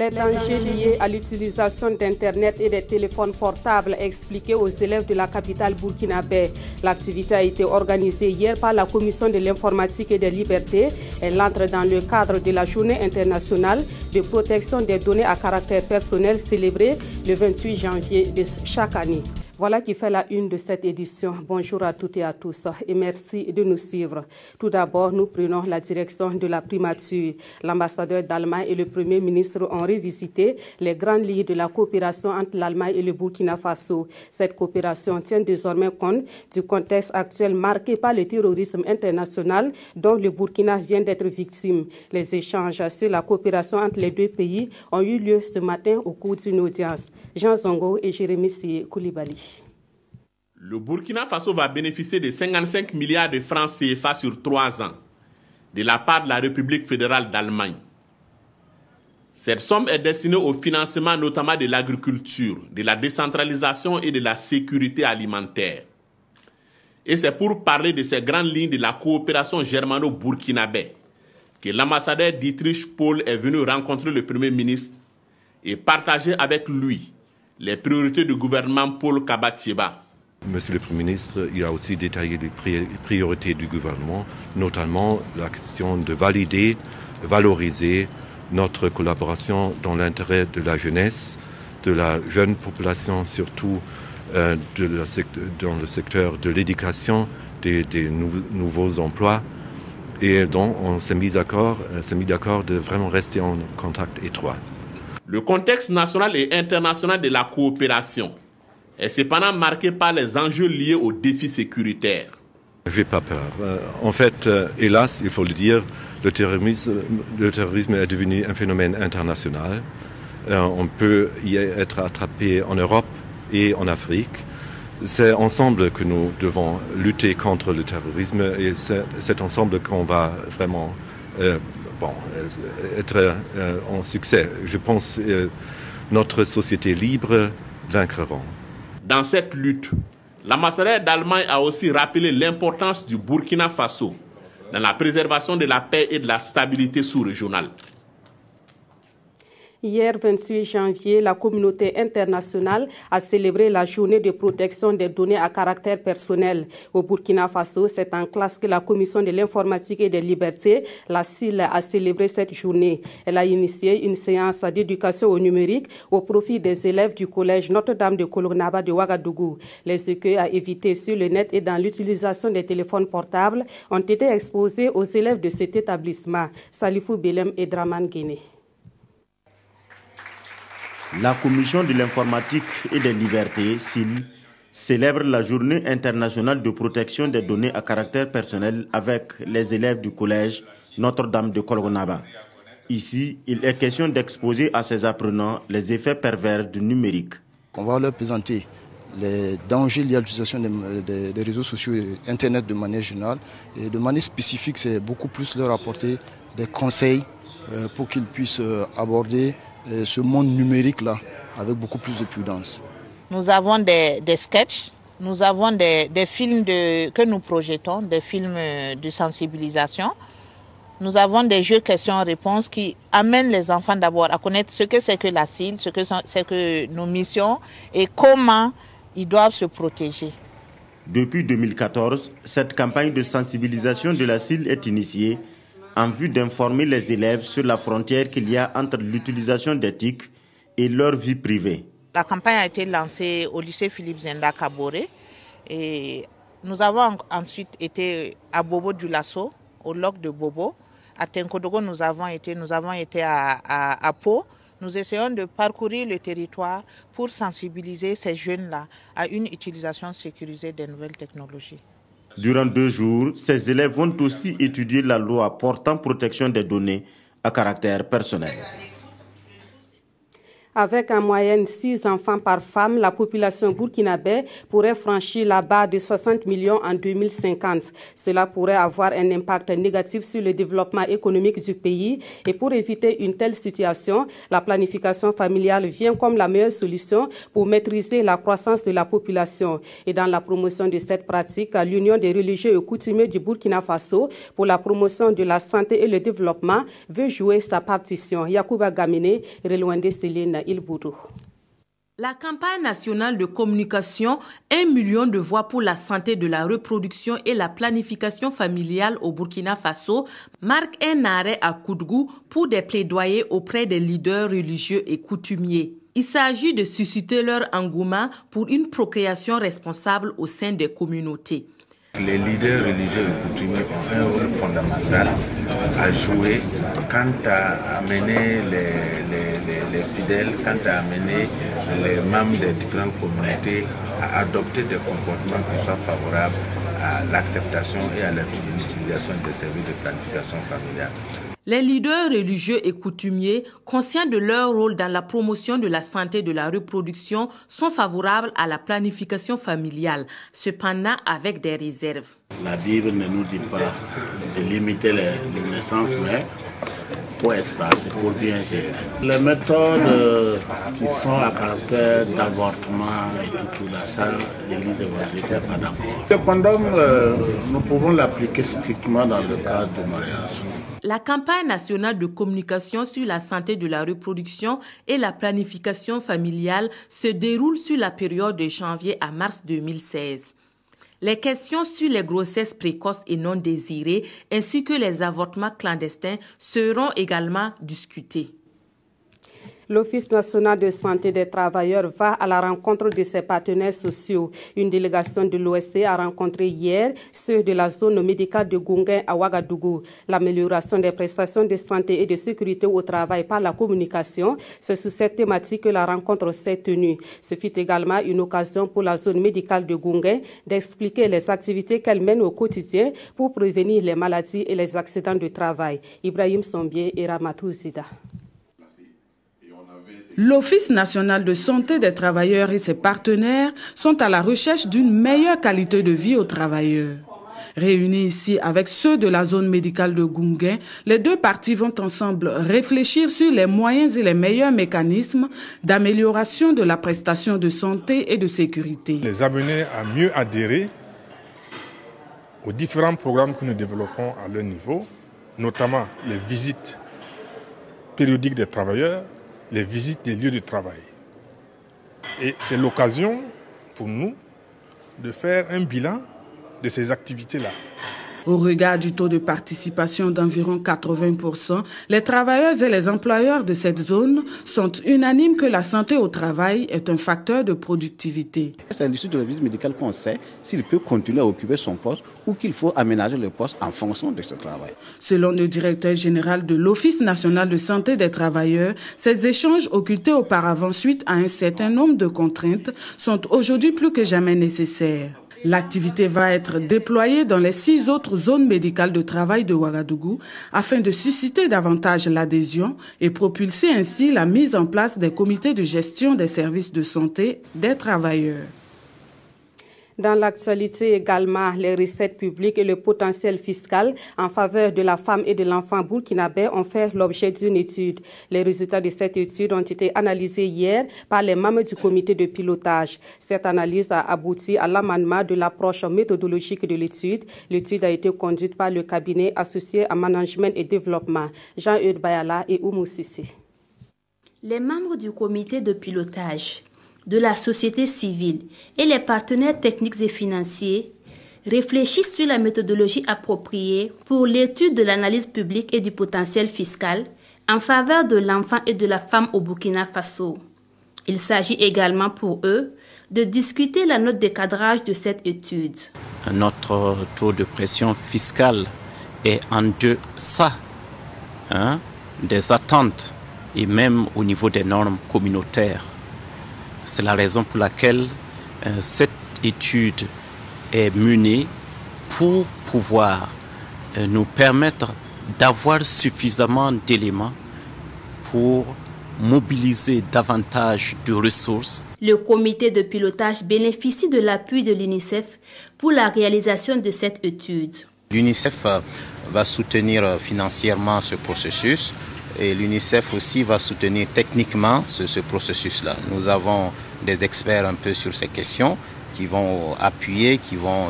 Les dangers liés à l'utilisation d'Internet et des téléphones portables expliqués aux élèves de la capitale burkinabé. L'activité a été organisée hier par la Commission de l'informatique et des libertés. Elle entre dans le cadre de la Journée internationale de protection des données à caractère personnel célébrée le 28 janvier de chaque année. Voilà qui fait la une de cette édition. Bonjour à toutes et à tous et merci de nous suivre. Tout d'abord, nous prenons la direction de la primature. L'ambassadeur d'Allemagne et le Premier ministre ont revisité les grandes lignes de la coopération entre l'Allemagne et le Burkina Faso. Cette coopération tient désormais compte du contexte actuel marqué par le terrorisme international dont le Burkina vient d'être victime. Les échanges sur la coopération entre les deux pays ont eu lieu ce matin au cours d'une audience. Jean Zongo et Jérémy Koulibaly. Le Burkina Faso va bénéficier de 55 milliards de francs CFA sur 3 ans de la part de la République fédérale d'Allemagne. Cette somme est destinée au financement notamment de l'agriculture, de la décentralisation et de la sécurité alimentaire. Et c'est pour parler de ces grandes lignes de la coopération germano-burkinabé que l'ambassadeur Dietrich Paul est venu rencontrer le Premier ministre et partager avec lui les priorités du gouvernement Paul Kabatieba. Monsieur le Premier ministre, il a aussi détaillé les priorités du gouvernement, notamment la question de valider, valoriser notre collaboration dans l'intérêt de la jeunesse, de la jeune population, surtout dans le secteur de l'éducation, des nouveaux emplois. Et donc, on s'est mis d'accord de vraiment rester en contact étroit. Le contexte national et international de la coopération est cependant marqué par les enjeux liés aux défis sécuritaires. Je n'ai pas peur. En fait, hélas, il faut le dire, le terrorisme est devenu un phénomène international. On peut y être attrapé en Europe et en Afrique. C'est ensemble que nous devons lutter contre le terrorisme et c'est ensemble qu'on va vraiment être en succès. Je pense que notre société libre vaincra. Dans cette lutte, l'ambassadeur d'Allemagne a aussi rappelé l'importance du Burkina Faso dans la préservation de la paix et de la stabilité sous-régionale. Hier, 28 janvier, la communauté internationale a célébré la journée de protection des données à caractère personnel. Au Burkina Faso, c'est en classe que la Commission de l'informatique et des libertés, la CIL, a célébré cette journée. Elle a initié une séance d'éducation au numérique au profit des élèves du collège Notre-Dame de Kolonaba de Ouagadougou. Les écueils à éviter sur le net et dans l'utilisation des téléphones portables ont été exposés aux élèves de cet établissement. Salifou Belem et Draman Guéné. La Commission de l'informatique et des libertés, CIL, célèbre la journée internationale de protection des données à caractère personnel avec les élèves du collège Notre-Dame de Kolonaba. Ici, il est question d'exposer à ces apprenants les effets pervers du numérique. On va leur présenter les dangers liés à l'utilisation des réseaux sociaux et Internet de manière générale. Et de manière spécifique, c'est beaucoup plus leur apporter des conseils pour qu'ils puissent aborder ce monde numérique-là avec beaucoup plus de prudence. Nous avons des sketchs, nous avons des films que nous projetons, des films de sensibilisation. Nous avons des jeux questions-réponses qui amènent les enfants d'abord à connaître ce que c'est que la CIL, ce que c'est que nos missions et comment ils doivent se protéger. Depuis 2014, cette campagne de sensibilisation de la CIL est initiée en vue d'informer les élèves sur la frontière qu'il y a entre l'utilisation des TIC et leur vie privée. La campagne a été lancée au lycée Philippe Zenda Kaboré et nous avons ensuite été à Bobo du Lasso, au Loc de Bobo. À Tenkodogo, nous avons été à Pau. Nous essayons de parcourir le territoire pour sensibiliser ces jeunes-là à une utilisation sécurisée des nouvelles technologies. Durant 2 jours, ces élèves vont aussi étudier la loi portant protection des données à caractère personnel. Avec en moyenne 6 enfants par femme, la population burkinabé pourrait franchir la barre de 60 millions en 2050. Cela pourrait avoir un impact négatif sur le développement économique du pays. Et pour éviter une telle situation, la planification familiale vient comme la meilleure solution pour maîtriser la croissance de la population. Et dans la promotion de cette pratique, l'Union des religieux et coutumiers du Burkina Faso pour la promotion de la santé et le développement veut jouer sa partition. Yacouba Gamine, Relwande Céline, Ilboudou. La campagne nationale de communication 1 million de voix pour la santé de la reproduction et la planification familiale au Burkina Faso marque un arrêt à Koudgou pour des plaidoyers auprès des leaders religieux et coutumiers. Il s'agit de susciter leur engouement pour une procréation responsable au sein des communautés. Les leaders religieux et coutumiers ont un rôle fondamental à jouer quant à amener les fidèles, quant à amener les membres des différentes communautés à adopter des comportements qui soient favorables à l'acceptation et à l'utilisation des services de planification familiale. Les leaders religieux et coutumiers, conscients de leur rôle dans la promotion de la santé de la reproduction, sont favorables à la planification familiale, cependant avec des réserves. La Bible ne nous dit pas de limiter les naissances, mais pour espacer, pour bien gérer. Les méthodes qui sont à caractère d'avortement et tout là, ça, l'Église évangélique n'est pas d'accord. Le condom, nous pouvons l'appliquer strictement dans le cadre du mariage. La campagne nationale de communication sur la santé de la reproduction et la planification familiale se déroule sur la période de janvier à mars 2016. Les questions sur les grossesses précoces et non désirées ainsi que les avortements clandestins seront également discutés. L'Office national de santé des travailleurs va à la rencontre de ses partenaires sociaux. Une délégation de l'OSC a rencontré hier ceux de la zone médicale de Gounguin à Ouagadougou. L'amélioration des prestations de santé et de sécurité au travail par la communication, c'est sous cette thématique que la rencontre s'est tenue. Ce fut également une occasion pour la zone médicale de Gounguin d'expliquer les activités qu'elle mène au quotidien pour prévenir les maladies et les accidents de travail. Ibrahim Sombier et Ramatou Zida. L'Office national de santé des travailleurs et ses partenaires sont à la recherche d'une meilleure qualité de vie aux travailleurs. Réunis ici avec ceux de la zone médicale de Gounguin, les deux parties vont ensemble réfléchir sur les moyens et les meilleurs mécanismes d'amélioration de la prestation de santé et de sécurité. Les amener à mieux adhérer aux différents programmes que nous développons à leur niveau, notamment les visites périodiques des travailleurs, les visites des lieux de travail. Et c'est l'occasion pour nous de faire un bilan de ces activités-là. Au regard du taux de participation d'environ 80%, les travailleurs et les employeurs de cette zone sont unanimes que la santé au travail est un facteur de productivité. C'est l'issue de la visite médicale qu'on sait s'il peut continuer à occuper son poste ou qu'il faut aménager le poste en fonction de ce travail. Selon le directeur général de l'Office national de santé des travailleurs, ces échanges occultés auparavant suite à un certain nombre de contraintes sont aujourd'hui plus que jamais nécessaires. L'activité va être déployée dans les 6 autres zones médicales de travail de Ouagadougou afin de susciter davantage l'adhésion et propulser ainsi la mise en place des comités de gestion des services de santé des travailleurs. Dans l'actualité également, les recettes publiques et le potentiel fiscal en faveur de la femme et de l'enfant burkinabé ont fait l'objet d'une étude. Les résultats de cette étude ont été analysés hier par les membres du comité de pilotage. Cette analyse a abouti à l'amendement de l'approche méthodologique de l'étude. L'étude a été conduite par le cabinet associé à management et développement, Jean-Eudes Bayala et Oumou Sissi. Les membres du comité de pilotage, de la société civile et les partenaires techniques et financiers réfléchissent sur la méthodologie appropriée pour l'étude de l'analyse publique et du potentiel fiscal en faveur de l'enfant et de la femme au Burkina Faso. Il s'agit également pour eux de discuter la note de cadrage de cette étude. Notre taux de pression fiscale est en deçà des attentes et même au niveau des normes communautaires. C'est la raison pour laquelle cette étude est menée pour pouvoir nous permettre d'avoir suffisamment d'éléments pour mobiliser davantage de ressources. Le comité de pilotage bénéficie de l'appui de l'UNICEF pour la réalisation de cette étude. L'UNICEF va soutenir financièrement ce processus et l'UNICEF aussi va soutenir techniquement ce processus-là. Nous avons des experts un peu sur ces questions qui vont appuyer, qui vont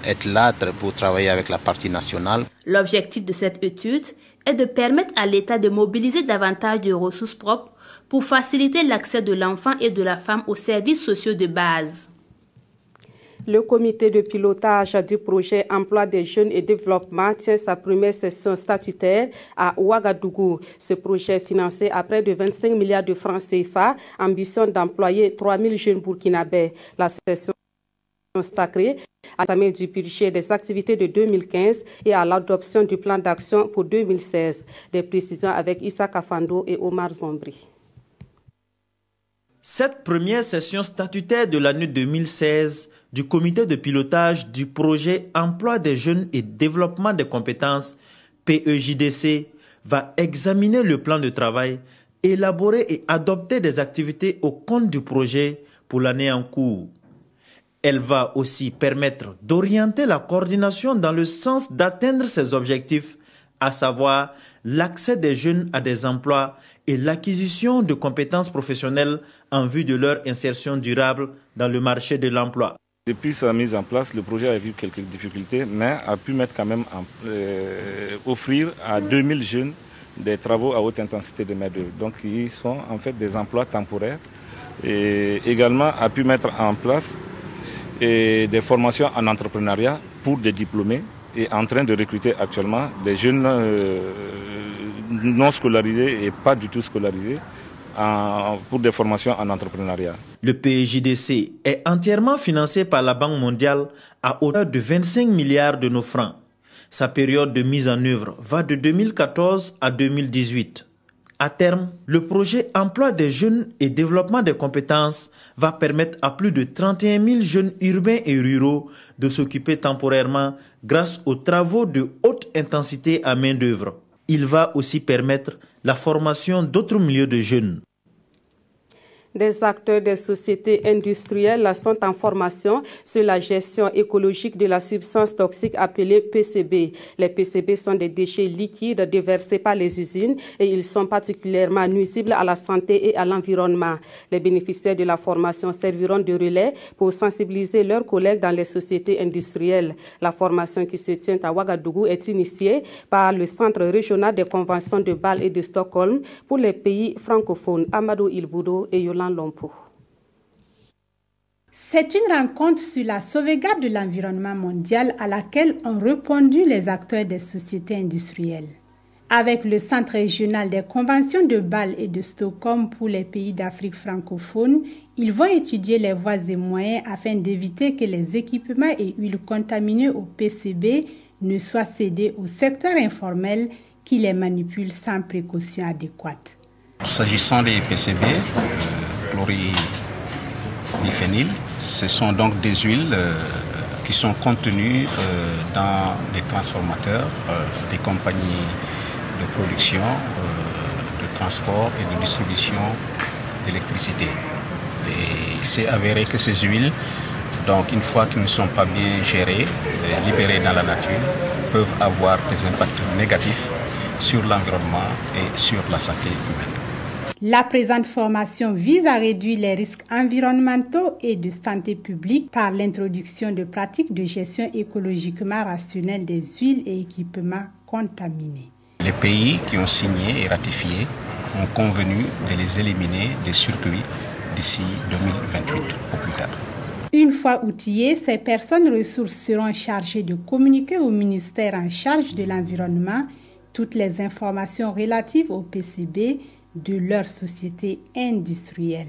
être là pour travailler avec la partie nationale. L'objectif de cette étude est de permettre à l'État de mobiliser davantage de ressources propres pour faciliter l'accès de l'enfant et de la femme aux services sociaux de base. Le comité de pilotage du projet Emploi des jeunes et développement tient sa première session statutaire à Ouagadougou. Ce projet financé à près de 25 milliards de francs CFA ambitionne d'employer 3000 jeunes burkinabés. La session consacrée à l'examen du budget des activités de 2015 et à l'adoption du plan d'action pour 2016. Des précisions avec Issa Kafando et Omar Zombri. Cette première session statutaire de l'année 2016 du comité de pilotage du projet Emploi des jeunes et développement des compétences PEJDC va examiner le plan de travail, élaborer et adopter des activités au compte du projet pour l'année en cours. Elle va aussi permettre d'orienter la coordination dans le sens d'atteindre ses objectifs, à savoir l'accès des jeunes à des emplois et l'acquisition de compétences professionnelles en vue de leur insertion durable dans le marché de l'emploi. Depuis sa mise en place, le projet a eu quelques difficultés, mais a pu mettre quand même offrir à 2000 jeunes des travaux à haute intensité de main-d'œuvre. Donc, ils sont en fait des emplois temporaires. Et également a pu mettre en place des formations en entrepreneuriat pour des diplômés et en train de recruter actuellement des jeunes non scolarisés et pas du tout scolarisés pour des formations en entrepreneuriat. Le PEJDC est entièrement financé par la Banque mondiale à hauteur de 25 milliards de nos francs. Sa période de mise en œuvre va de 2014 à 2018. À terme, le projet Emploi des jeunes et développement des compétences va permettre à plus de 31 000 jeunes urbains et ruraux de s'occuper temporairement grâce aux travaux de haute intensité à main-d'œuvre. Il va aussi permettre la formation d'autres milieux de jeunes. Des acteurs des sociétés industrielles sont en formation sur la gestion écologique de la substance toxique appelée PCB. Les PCB sont des déchets liquides déversés par les usines et ils sont particulièrement nuisibles à la santé et à l'environnement. Les bénéficiaires de la formation serviront de relais pour sensibiliser leurs collègues dans les sociétés industrielles. La formation qui se tient à Ouagadougou est initiée par le Centre régional des conventions de Bâle et de Stockholm pour les pays francophones, Amadou Ilboudo et Yolande Lompo. C'est une rencontre sur la sauvegarde de l'environnement mondial à laquelle ont répondu les acteurs des sociétés industrielles. Avec le Centre régional des conventions de Bâle et de Stockholm pour les pays d'Afrique francophone, ils vont étudier les voies et moyens afin d'éviter que les équipements et huiles contaminées au PCB ne soient cédés au secteur informel qui les manipule sans précaution adéquate. S'agissant des PCB, chloribiphénil, ce sont donc des huiles qui sont contenues dans des transformateurs, des compagnies de production, de transport et de distribution d'électricité. Et c'est avéré que ces huiles, donc une fois qu'elles ne sont pas bien gérées, libérées dans la nature, peuvent avoir des impacts négatifs sur l'environnement et sur la santé humaine. La présente formation vise à réduire les risques environnementaux et de santé publique par l'introduction de pratiques de gestion écologiquement rationnelle des huiles et équipements contaminés. Les pays qui ont signé et ratifié ont convenu de les éliminer des circuits d'ici 2028 au plus tard. Une fois outillées, ces personnes ressources seront chargées de communiquer au ministère en charge de l'environnement toutes les informations relatives au PCB de leur société industrielle.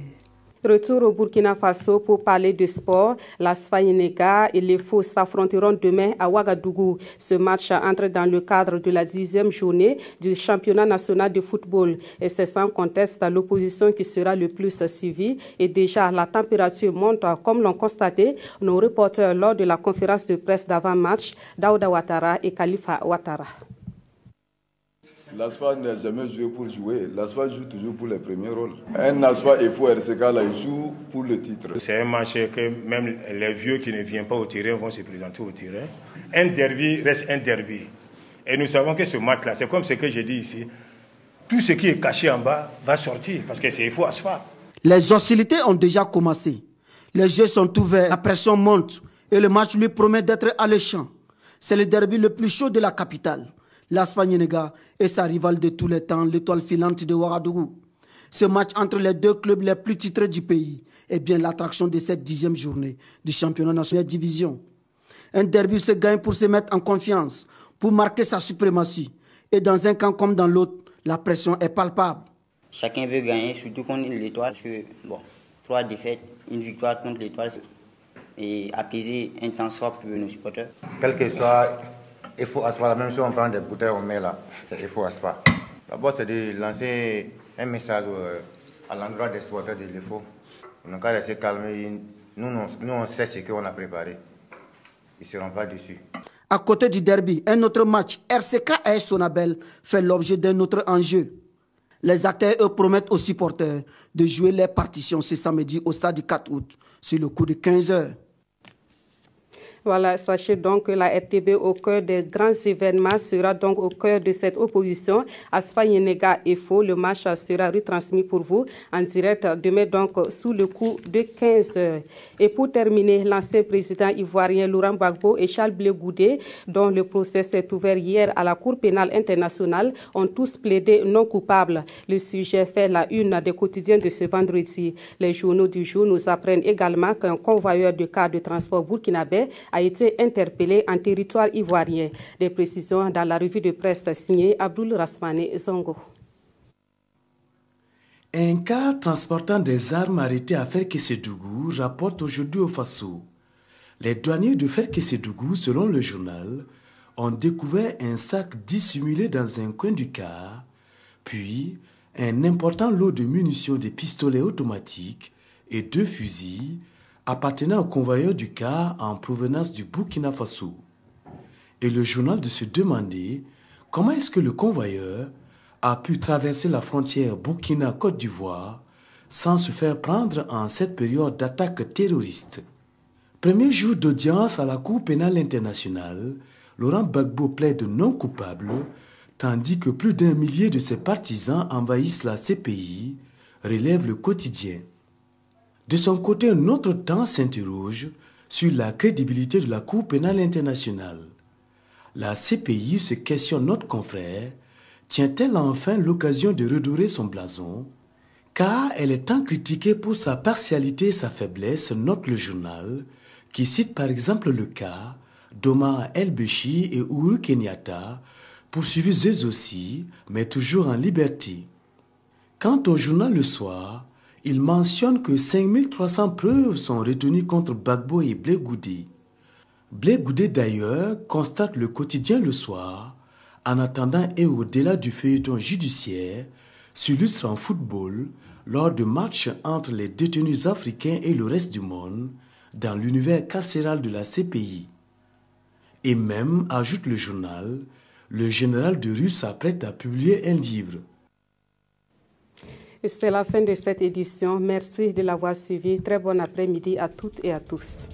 Retour au Burkina Faso pour parler de sport. La Sfaïnega et les Faux s'affronteront demain à Ouagadougou. Ce match entre dans le cadre de la 10e journée du championnat national de football. Et c'est sans conteste l'opposition qui sera le plus suivie. Et déjà, la température monte comme l'ont constaté nos reporters lors de la conférence de presse d'avant-match, Daouda Ouattara et Khalifa Ouattara. L'ASFA n'a jamais joué pour jouer. L'ASFA joue toujours pour les premiers rôles. Un ASFA et RCK, là, il joue pour le titre. C'est un match que même les vieux qui ne viennent pas au terrain vont se présenter au terrain. Un derby reste un derby. Et nous savons que ce match-là, c'est comme ce que j'ai dit ici, tout ce qui est caché en bas va sortir parce que c'est IFO ASFA. Les hostilités ont déjà commencé. Les jeux sont ouverts, la pression monte et le match lui promet d'être alléchant. C'est le derby le plus chaud de la capitale. L'ASFA Nyenega et sa rivale de tous les temps, l'étoile filante de Ouagadougou. Ce match entre les deux clubs les plus titrés du pays est bien l'attraction de cette 10e journée du championnat national division. Un derby se gagne pour se mettre en confiance, pour marquer sa suprématie. Et dans un camp comme dans l'autre, la pression est palpable. Chacun veut gagner, surtout contre l'étoile, parce que, 3 défaites, une victoire contre l'étoile, et apaiser un temps soif pour nos supporters. Quel que soit, il faut asseoir, même si on prend des bouteilles, on met là, il faut asseoir. D'abord, c'est de lancer un message à l'endroit des supporters de l'EFO. On n'a qu'à rester calme. Nous, on sait ce qu'on a préparé. Ils ne seront pas déçus. À côté du derby, un autre match, RCK AS Sonabel, fait l'objet d'un autre enjeu. Les acteurs, eux, promettent aux supporters de jouer les partitions ce samedi au stade du 4 août, sur le coup de 15 heures. Voilà, sachez donc que la RTB, au cœur des grands événements, sera donc au cœur de cette opposition. ASFA Nyenega EFO, le match sera retransmis pour vous en direct demain, donc sous le coup de 15 heures. Et pour terminer, l'ancien président ivoirien Laurent Gbagbo et Charles Blé Goudé, dont le procès s'est ouvert hier à la Cour pénale internationale, ont tous plaidé non coupables. Le sujet fait la une des quotidiens de ce vendredi. Les journaux du jour nous apprennent également qu'un convoyeur de cars de transport burkinabé a été interpellé en territoire ivoirien. Des précisions dans la revue de presse signée Abdoul Rasmane Zongo. Un car transportant des armes arrêté à Ferkessédougou rapporte aujourd'hui au Faso. Les douaniers de Ferkessédougou, selon le journal, ont découvert un sac dissimulé dans un coin du car, puis un important lot de munitions de pistolets automatiques et 2 fusils appartenant au convoyeur du car en provenance du Burkina Faso. Et le journal de se demander comment est-ce que le convoyeur a pu traverser la frontière Burkina-Côte d'Ivoire sans se faire prendre en cette période d'attaque terroriste. Premier jour d'audience à la Cour pénale internationale, Laurent Gbagbo plaide non coupable, tandis que plus d'1 millier de ses partisans envahissent la CPI, relève le quotidien. De son côté, un autre temps s'interroge sur la crédibilité de la Cour pénale internationale. La CPI se questionne notre confrère, tient-elle enfin l'occasion de redorer son blason? Car elle est tant critiquée pour sa partialité et sa faiblesse, note le journal, qui cite par exemple le cas d'Omar El-Béchi et Uhuru Kenyatta, poursuivis eux aussi, mais toujours en liberté. Quant au journal Le Soir, il mentionne que 5300 preuves sont retenues contre Gbagbo et Blé Goudé. Blé Goudé d'ailleurs, constate le quotidien Le Soir, en attendant et au-delà du feuilleton judiciaire, s'illustre en football lors de matchs entre les détenus africains et le reste du monde dans l'univers carcéral de la CPI. Et même, ajoute le journal, le général de Rue s'apprête à publier un livre. C'est la fin de cette édition. Merci de l'avoir suivi. Très bon après-midi à toutes et à tous.